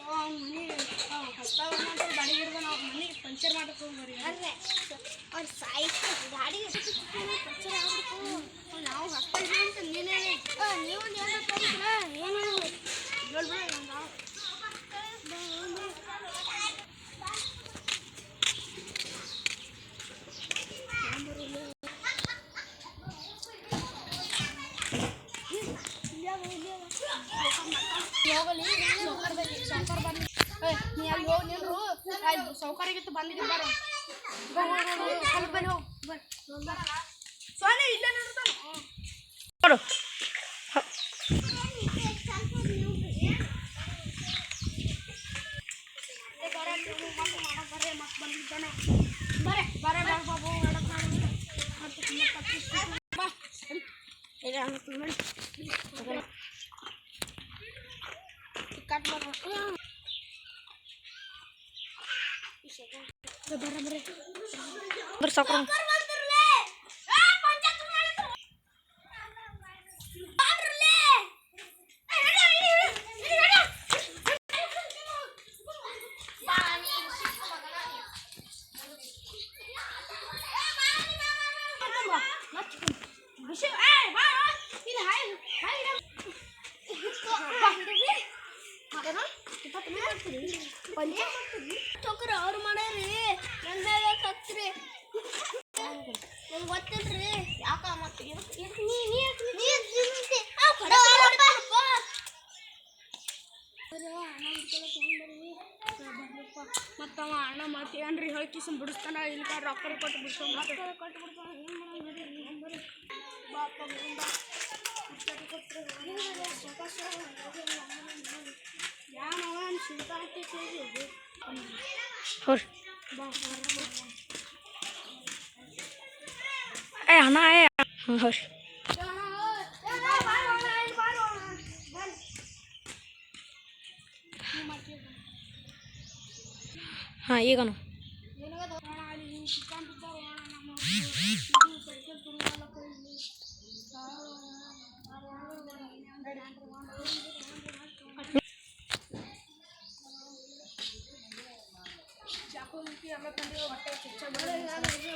ಮನೆ ಹೊಸ ಗಾಡಿ ಹಿಡ್ದು ನಾವು ಮನೆಗೆ ಪಂಚರ್ ಮಾಡಕ್ಕೆ ಹೋಗ್ಬರಿ ಅಲ್ಲೇ ಅವ್ರು ಸಾಯ್ತು ಗಾಡಿ ಪಂಚರ್ ಆಗ್ಬೇಕು ನಾವು ಹಾಕ್ತಿದ್ವಿ ಅಂತ ನೀನೇ ನೀವು ಏನು ಹೇಳ್ಬೇಡ ನಾವು ಸೌಕರ್ ಬಂದು ನೀ ಅಲ್ಲಿ ಹೋಗಿ ನಿಲ್ರು ಆಯ್ತು ಸೌಕರ್ಯಗಿತ್ತು ಬಂದಿದ್ದು ಬರೋ ಅಲ್ಲಿ ಬನ್ನಿ ಹೋಗಿ ಸೋನೆ ಇಲ್ಲೇ ನಿಲ್ತಾನೆ ನೋಡು ಬರ್ರೆ ಮತ್ತೆ ಬಂದಿದ್ದಾನೆ ಬರೇ ಬರೇ ಬಾಬು ಕಟ್ ಬರ್ರಿ ಸಾಕು ಚೊಕ್ರ ಅವ್ರು ಮಾಡ್ಯಾರಿ ನನ್ನ ಮೇಲೆ ಕತ್ರಿ ನಂಗೆ ಗೊತ್ತಿಲ್ರಿ ಯಾಕ ಮತ್ತೆ ಮತ್ತವ ಅಣ್ಣ ಮತ್ತೆ ಏನ್ರಿ ಹೇಳ್ಕಿಸ್ ಬಿಡಿಸ್ತಾನ ಇಲ್ಲ ರೊಕ್ಕ ಕೊಟ್ಟು ಬಿಡ್ತಾನ ಕೊಟ್ಟು ಬಿಡ್ತಾನ ಏನು ಮಾಡೋದು ಬಾಪ ಅಣ್ಣ ಹೊರ್ ಹಾಂ ಈಗನು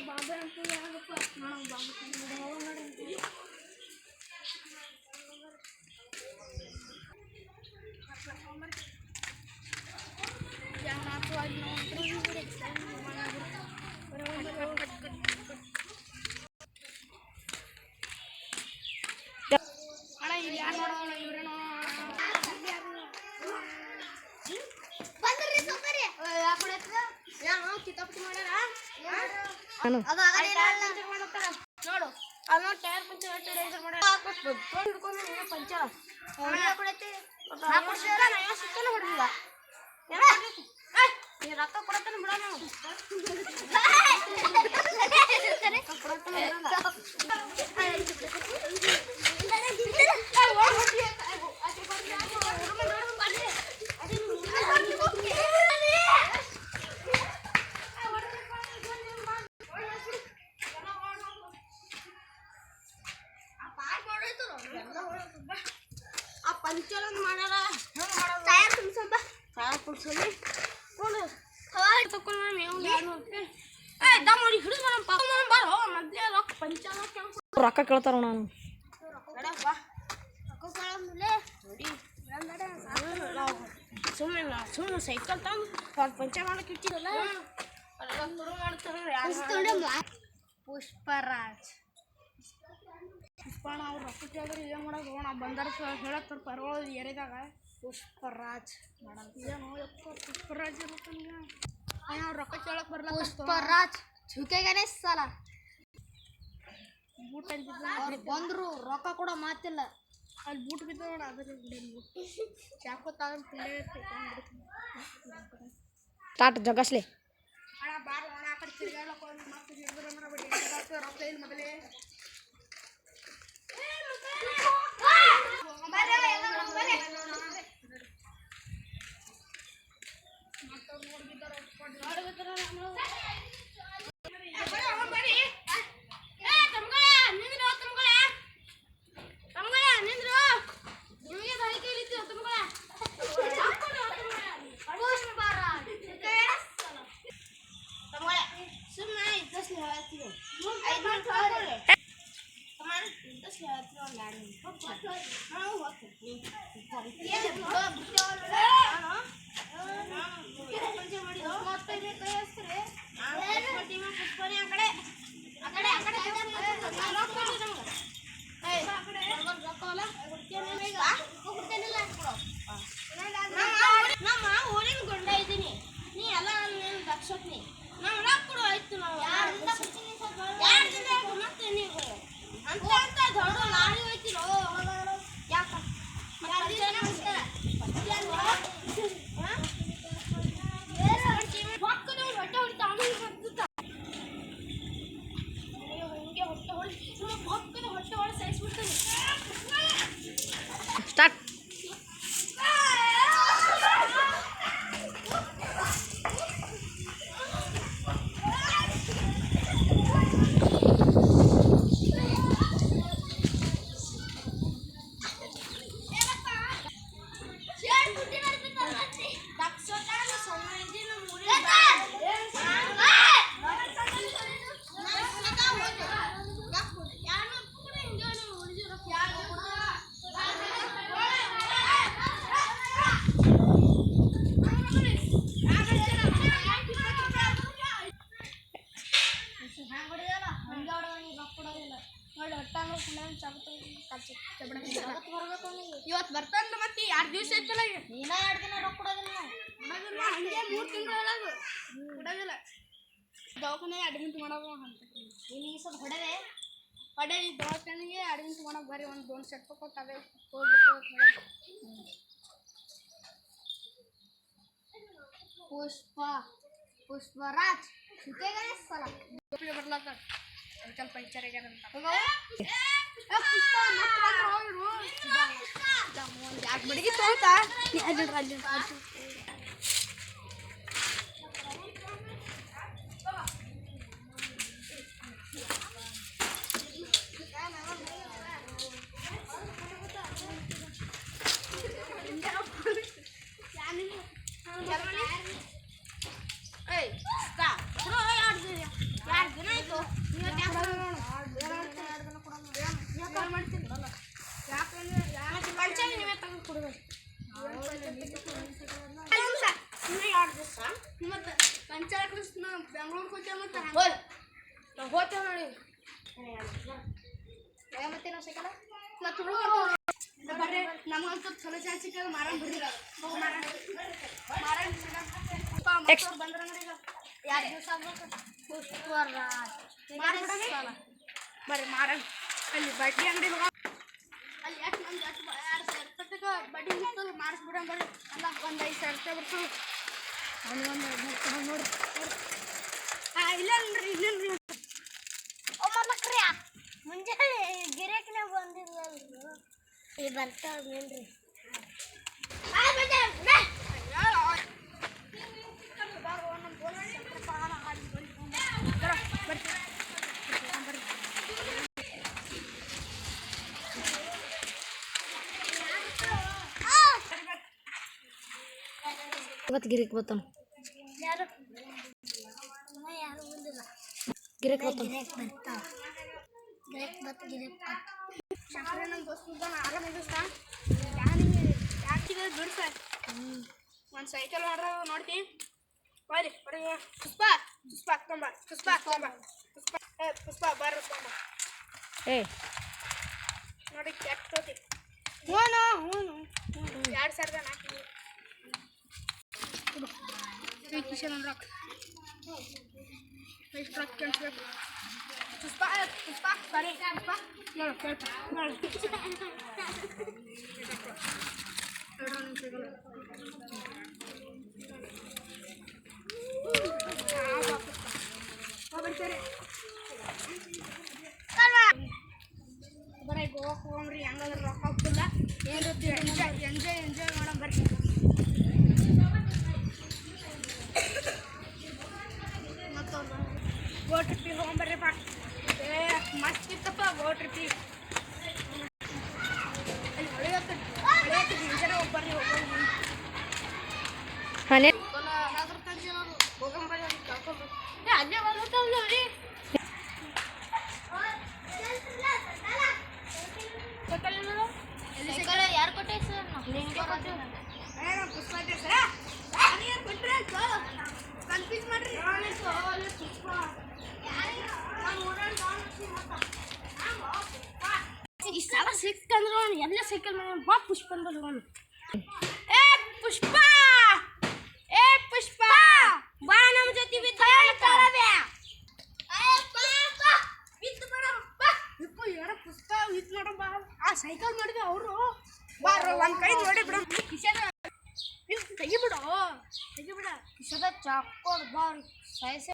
ಬಾಬೆ ಅಂತ ಯಾಕಪ್ಪ ಅಣ್ಣ ಇಲ್ಲಿ ಯಾರು ನೋಡೋಣ ಇವ್ರೇನೋ ಕಿತಾಪತಿ ಮಾಡ್ಯಾರ ನೋಡು ಅಲ್ಲ ಟೈರ್ ಪಂಚರ್ ಪಂಚರ್ ಹೊಡಿಲ್ಲ ರೊಕ್ಕ ಕೊಡತ್ತಾನ ಬಿಡೋಣ ಪಂಚರ್ ಅಂತ ಮಾಡ್ಯಾರ ಟೈರ್ ತುಂಬಿಸಂಬ ಟೈರ್ ತುಂಬಿಸಲಿ ನೋಡು ತಕೊಂಡು ದಮ್ಮಡಿ ಹಿಡಿದು ಬಾರೋ ಮೊದಲೇ ರೊಕ್ಕ ಪಂಚರ್ ರೊಕ್ಕ ಕೇಳ್ತಾರ ನಾನು ಸುಮ್ಮನೆ ಸೈಕಲ್ ತಂದು ಅವ್ರು ಪಂಚರ್ ಮಾಡಕ್ಕೆ ಇಟ್ಟಿರಲ್ಲ ಶುರು ಮಾಡ್ತಾರೆ ಪುಷ್ಪರಾಜ್ ಪುಷ್ಪಣ್ಣ ಅವ್ರು ರೊಕ್ಕ ಕೇಳಿದ್ರೆ ಏನು ಮಾಡೋದು ನಾವು ಬಂದಾರ ಹೇಳಕ್ಕೆ ಪರವಾಳ ಏರಿದಾಗ ಪುಷ್ಪರಾಜ್ ಮಾಡಲ್ಲ ಏನು ಪುಷ್ಪರಾಜ್ ಇರುತ್ತೆ ಅವ್ರು ರೊಕ್ಕ ಕೇಳಕ್ಕೆ ಬರಲ್ಲ ಪುಷ್ಪರಾಜ್ ಚುಕೆಗನೇ ಸಲ ಬೂಟ್ ಅಂತ ಬಂದರು ರೊಕ್ಕ ಕೂಡ ಮಾತಿಲ್ಲ ಅಲ್ಲಿ ಬೂಟ್ ಬಿದ್ದು ನೋಡ ಅದ್ರ ಚಾಕೋ ತಗೊಂಡು ಪಿಲ್ಲೆ ಸ್ಟಾರ್ಟ್ ಜಗಸ್ಲೆ ಅಣ್ಣ ಬಾರ ಅಣ್ಣ ಆ ಕಡೆ ತಿರ್ಗಾಡಕ್ಕೆ ಮತ್ತೆ ಹಿಡಿದ್ರೆ ರೊಕ್ಕ ಇಲ್ಲ ಮೊದಲೇ ದವಾಖಾನೆ ಅಡ್ಮಿಟ್ ಮಾಡೋದು ಅಂತ ನಿನಗೆ ಸ್ವಲ್ಪ ಹೊಡೆವೆ ಹೊಡೆ ದವಾಖಾನೆಗೆ ಅಡ್ಮಿಟ್ ಮಾಡೋಕೆ ಬರೀ ಒಂದು 2 ಸೆಟ್ ಕೊಟ್ಟವೆ ಹೋಗ್ಬೇಕು ಪುಷ್ಪರಾಜ್ ಸಲ ಬರ್ಲಾಕ ಸ್ವಲ್ಪ ಪಂಚರ್ ಆಗ್ಯಾರಂತ ಯಾಕೆ ಬಡಿಗೆ ತೋತಾ ಬೆಂಗಳೂರಿಗೆ ಹೋಗ್ತೇವೆ ನೋಡಿ ಮತ್ತೆ ನಾವು ಸಿಕ್ಕಲ್ಲ ಮತ್ತು ಬರ್ರಿ ನಮಗಂತೂ ಚಲೋ ಚಾನ್ಸ್ ಸಿಕ್ಕಲ್ಲ ಮಾರಣ ಬಿಡ್ರಿ ಬಂದ್ರ ಈಗ 2 ದಿವಸ ಆಗ್ಬೇಕು ಬರ್ರಿ ಮಾರಣ ಅಲ್ಲಿ ಬಡ್ಡಿ ಅಂಗಡಿ ಹೋಗ ಅಲ್ಲಿ ಎಷ್ಟು ಮಂದಿ ಎಷ್ಟು 2,000 ರೂಪಾಯಿಗೆ ಬಡ್ಡಿ ಮುಗ್ತದೆ ಮಾಡಿಸ್ಬಿಡೋಣ ಬರ್ರಿ ಅಲ್ಲ ಒಂದು 5,000 ರೂಪಾಯಿ ಬರ್ತದೆ ಒಂದು ನೋಡಿ ಇಲ್ಲೇನ್ರಿ ಇಲ್ಲೇನ್ರಿ ಮಕ್ಕಳ್ರಿ ಮುಂಜಾನೆ ಗಿರಾಕಿನ ಬಂದಿಲ್ಲ ಬರ್ತಾವೇನ್ರಿ ಇವತ್ತು ಗಿರಿಕ್ ಬರ್ತಾನ ಯಾರು ಬಂದಿಲ್ಲ ಗಿರಿಕ್ ಬರ್ತಾನ ನಮ್ಮ ದೋಸ್ತ ಆರಾಮಿದ್ದು ಯಾಕೆ ದುಡ್ಸ ಒಂದು ಸೈಕಲ್ ಮಾಡ್ರ ನೋಡ್ತಿ ಬರ್ರಿ ಬರೀ ಪುಷ್ಪ ತೊಂಬ ಪುಷ್ಪ ಬರ್ರಿ ತೊಂಬ ನೋಡಿ ಕೆಟ್ಟ ತೋತಿ ಹ್ಞೂ 2,000 ನಾಲ್ಕು ಕಿಶನ್ ಅಂದ್ರೆ ಎಷ್ಟು ರೊಕ್ಕ ಕೇಳಿಸ್ಬೇಕು ಪುಷ್ಪ ಸರಿ ಪುಷ್ಪ ನೋಡು ಕೇಳ್ಪ ಬರೀ ಗೋವಾಕ್ಕೆ ಹೋಗ್ರಿ ಹೆಂಗಾದ್ರೆ ರೊಕ್ಕ ಹೋಗ್ತಿಲ್ಲ ಏನು ಎಂಜಾಯ್ ಮಾಡೋ ಬರ್ರಿ ಗೋ ಟ್ರಿಪ್ಪಿಗೆ ಹೋಗ್ಬರ್ರಿಪ್ಪ ಮಸ್ತ್ ಇತ್ತಪ್ಪ ಗೋ ಟ್ರಿಪ್ಪಿಗೆ ಅಲ್ಲಿ ಹೊಳೆಯತ್ತೆ ಇಂಜರ ಹೋಗ್ಬರ್ರಿ ಮನೆ ಹೋಗಂಬರ್ರಿ ಅಲ್ಲಿ ಕಳ್ಕೊಂಡ್ಬರ್ರಿ ಅಲ್ಲೇ ಬರ್ರಿ ಯಾರು ಕೊಟ್ಟೆ ಸರ್ ನಿಮಗೆ ಪುಷ್ಪ ಸರ್ ಕೊಟ್ಟರೆ ಕನ್ಫ್ಯೂಸ್ ಮಾಡ್ರಿ ಪುಷ್ಪ ಈ ಸಲ ಸಿಕ್ಕಂದ್ರೆ ಎಲ್ಲ ಸೈಕಲ್ ಬಾ ಪುಷ್ಪ ಅಂದ್ರೆ ಏ ಪುಷ್ಪ ಬಾ ನಮ್ಮ ಜೊತೆ ಯಾರ ಪುಷ್ಪ ವಿತ್ ನೋಡ ಬಾ ಆ ಸೈಕಲ್ ನೋಡಿದ್ರೆ ಅವರು ಬಾರ ಒಂದು ಕೈ ನೋಡಿ ಬಿಡ ಕಿಶನ ತೆಗಿಬಿಡ ಕಿಶದ ಚಾಕೋಡ್ ಬಾರಿ ಸೈಸ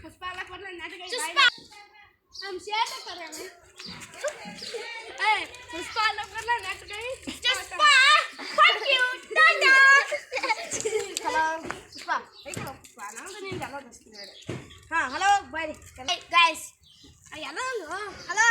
ಪುಷ್ಪ ಅಲ್ಲ हम शेयर कर रहे हैं ए पुष्पा लोग करना नेट गई Pushpa fuck you tata hello Pushpa hello Pushpa ನಾನು ನೀನು ಎಲ್ಲ ದಸ್ತಿದ್ದಾರೆ ಹಾಂ ಹಲೋ ಬಾಯ್ ಗೈಸ್ ಎಲ್ಲ ಹಲೋ